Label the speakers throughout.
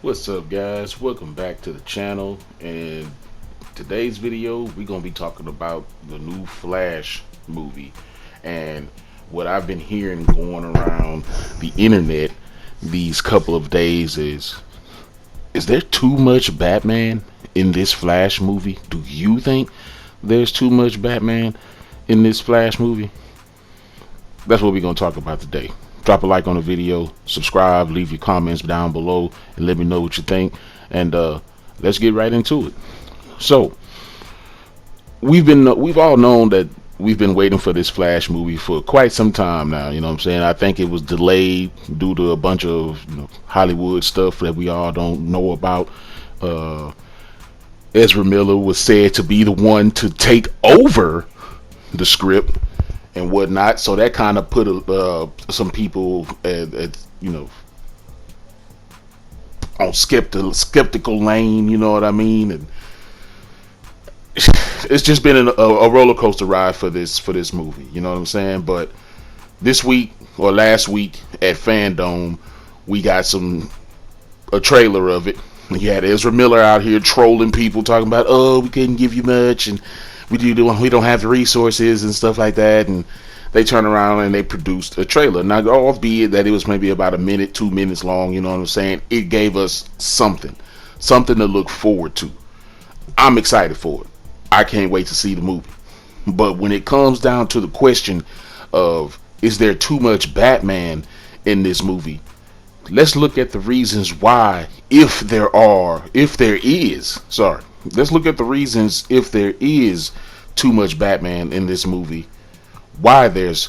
Speaker 1: What's up, guys? Welcome back to the channel. And today's video, we're gonna be talking about the new Flash movie. And what I've been hearing going around the internet these couple of days is there too much Batman in this Flash movie? Do you think there's too much Batman in this Flash movie? That's what we're gonna talk about today. Drop a like on the video, subscribe, leave your comments down below, and let me know what you think. And let's get right into it. So we've all known that we've been waiting for this Flash movie for quite some time now. You know what I'm saying? I think it was delayed due to a bunch of Hollywood stuff that we all don't know about. Uh, Ezra Miller was said to be the one to take over the script and whatnot. So that kind of put some people on skeptical lane. You know what I mean? And it's just been a roller coaster ride for this movie. You know what I'm saying? But this week or last week at Fandom, we got a trailer of it. You had Ezra Miller out here trolling people, talking about, oh, we couldn't give you much, and we don't have the resources and stuff like that. And they turned around and they produced a trailer. Now, albeit that it was maybe about a minute, 2 minutes long, you know what I'm saying? It gave us something to look forward to. I'm excited for it. I can't wait to see the movie. But when it comes down to the question of is there too much Batman in this movie, let's look at the reasons why. Let's look at the reasons if there is too much Batman in this movie. Why there's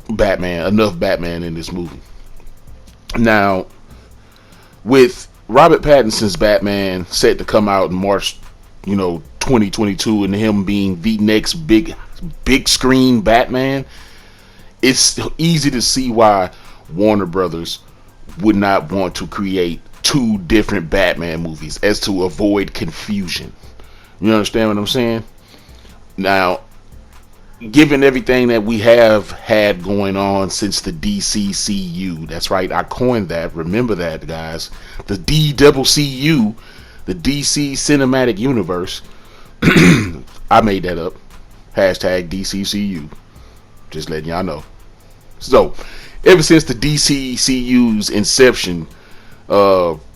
Speaker 1: enough Batman in this movie. Now, with Robert Pattinson's Batman set to come out in March, 2022, and him being the next big screen Batman, it's easy to see why Warner Brothers would not want to create two different Batman movies as to avoid confusion. You understand what I'm saying? Now, given everything that we have had going on since the DCCU, that's right, I coined that. Remember that, guys. The DCCU, the DC Cinematic Universe. I made that up. Hashtag DCCU. Just letting y'all know. So, ever since the DCCU's inception,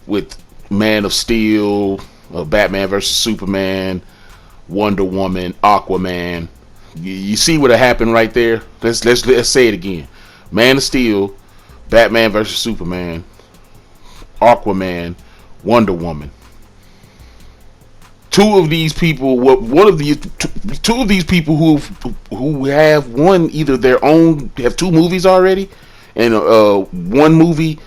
Speaker 1: with Man of Steel, Batman versus Superman, Wonder Woman, Aquaman, you see what happened right there? Let's say it again. Man of Steel, Batman versus Superman, Aquaman, Wonder Woman. Two of these people who have one either their own have two movies already, and one movie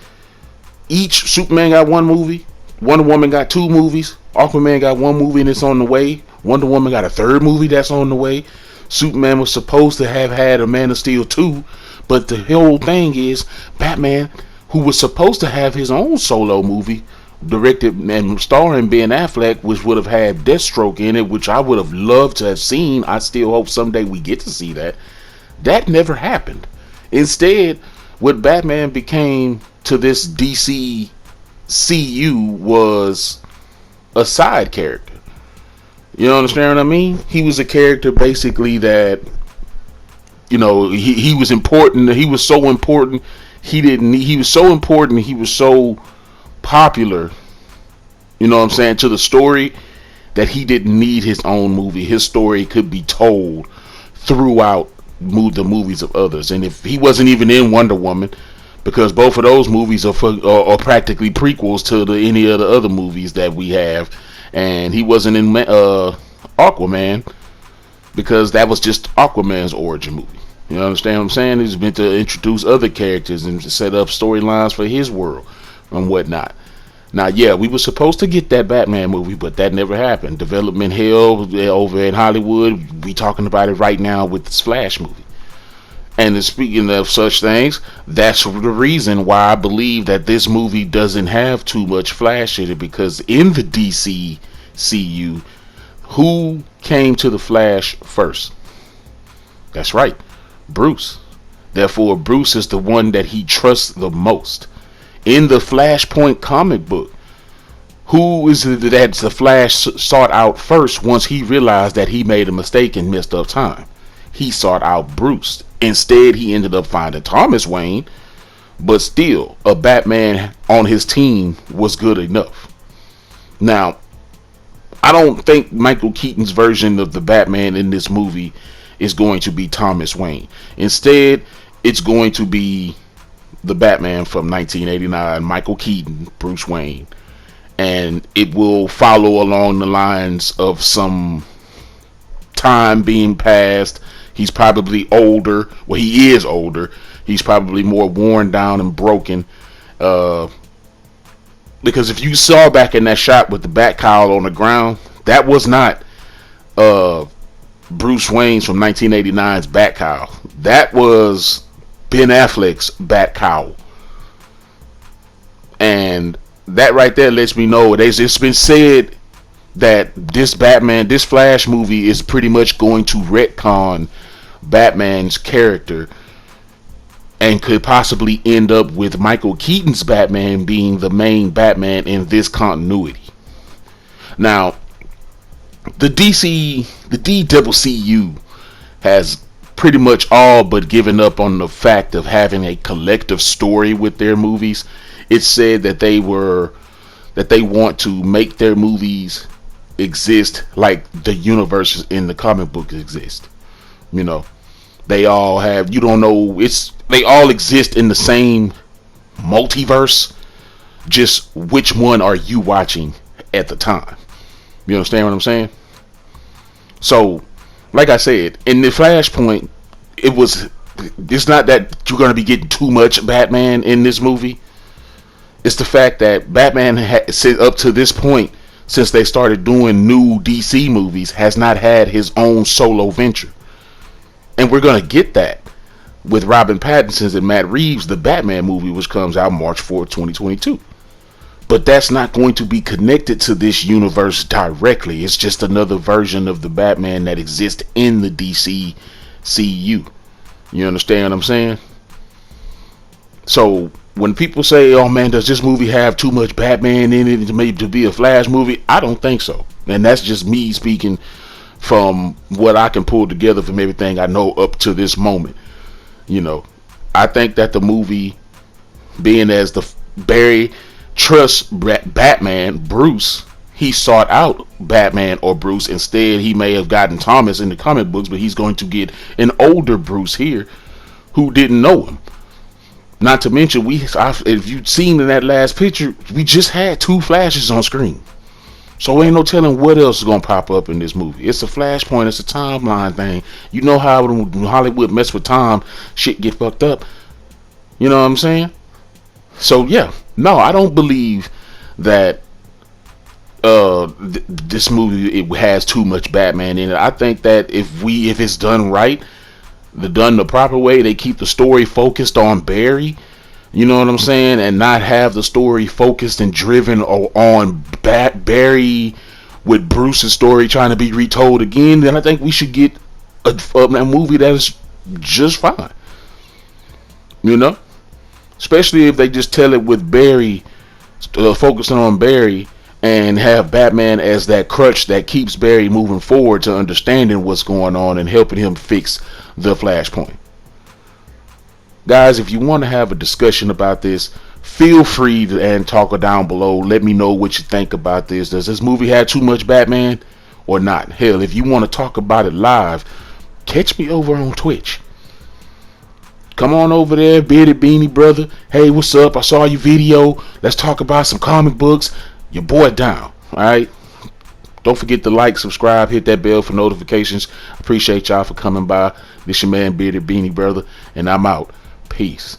Speaker 1: each. Superman got one movie, Wonder Woman got two movies, Aquaman got one movie and it's on the way. Wonder Woman got a third movie that's on the way. Superman was supposed to have had a Man of Steel 2, but the whole thing is Batman, who was supposed to have his own solo movie, directed and starring Ben Affleck, which would have had Deathstroke in it, which I would have loved to have seen. I still hope someday we get to see that. That never happened. Instead, what Batman became to this DC CU was a side character. You understand what I mean? He was a character basically that, he was important. He was so important. He was so important. He was so popular, to the story, that he didn't need his own movie. His story could be told throughout the movies of others. And if he wasn't even in Wonder Woman, because both of those movies are practically prequels to any of the other movies that we have, and he wasn't in Aquaman because that was just Aquaman's origin movie. You understand what I'm saying? He's meant to introduce other characters and set up storylines for his world and whatnot. Now, yeah, we were supposed to get that Batman movie, but that never happened. Development hell over in Hollywood. We talking about it right now with this Flash movie. And speaking of such things, that's the reason why I believe that this movie doesn't have too much Flash in it, because in the DCCU, who came to the Flash first? That's right, Bruce. Therefore, Bruce is the one that he trusts the most. In the Flashpoint comic book, Who is it that the Flash sought out first once he realized that he made a mistake and messed up time? He sought out Bruce. Instead, he ended up finding Thomas Wayne, but still, a Batman on his team was good enough. Now, I don't think Michael Keaton's version of the Batman in this movie is going to be Thomas Wayne. Instead, it's going to be the Batman from 1989, Michael Keaton, Bruce Wayne. And it will follow along the lines of some time being passed. He's probably older. Well, he is older. He's probably more worn down and broken. Because if you saw back in that shot with the bat cowl on the ground, that was not Bruce Wayne's from 1989's bat cowl. That was Ben Affleck's bat cowl. And that right there lets me know it's been said that this Flash movie is pretty much going to retcon Batman's character and could possibly end up with Michael Keaton's Batman being the main Batman in this continuity. Now, the DCCU has pretty much all but given up on the fact of having a collective story with their movies. It's said that they want to make their movies exist like the universes in the comic book exist. You know, they all have, they all exist in the same multiverse. Just which one are you watching at the time? You understand what I'm saying? So, like I said, in the Flashpoint, it's not that you're going to be getting too much Batman in this movie. It's the fact that Batman up to this point, since they started doing new DC movies, has not had his own solo venture. And we're going to get that with Robert Pattinson's and Matt Reeves' The Batman movie, which comes out March 4th, 2022. But that's not going to be connected to this universe directly. It's just another version of the Batman that exists in the DCCU. You understand what I'm saying? So when people say, oh man, does this movie have too much Batman in it to be a Flash movie? I don't think so. And that's just me speaking from what I can pull together from everything I know up to this moment. You know, I think that the movie, being as the Barry trusts Batman, Bruce, he sought out Batman or Bruce. Instead, he may have gotten Thomas in the comic books, but he's going to get an older Bruce here who didn't know him. Not to mention, if you've seen in that last picture, we just had 2 Flashes on screen. So ain't no telling what else is going to pop up in this movie. It's a Flashpoint. It's a timeline thing. You know how when Hollywood mess with time, shit get fucked up. You know what I'm saying? So yeah, no, I don't believe that this movie it has too much Batman in it. I think that if it's done right, done the proper way, they keep the story focused on Barry, you know what I'm saying, and not have the story focused and driven on Barry with Bruce's story trying to be retold again, then I think we should get a movie that is just fine. You know? Especially if they just tell it with Barry, focusing on Barry, and have Batman as that crutch that keeps Barry moving forward to understanding what's going on and helping him fix the Flashpoint. Guys, if you want to have a discussion about this, feel free to talk it down below. Let me know what you think about this. Does this movie have too much Batman or not? Hell, if you want to talk about it live, catch me over on Twitch. Come on over there, Bearded Beanie Brother. Hey, what's up? I saw your video. Let's talk about some comic books. Your boy down. Alright? Don't forget to like, subscribe, hit that bell for notifications. Appreciate y'all for coming by. This your man, Bearded Beanie Brother, and I'm out. Peace.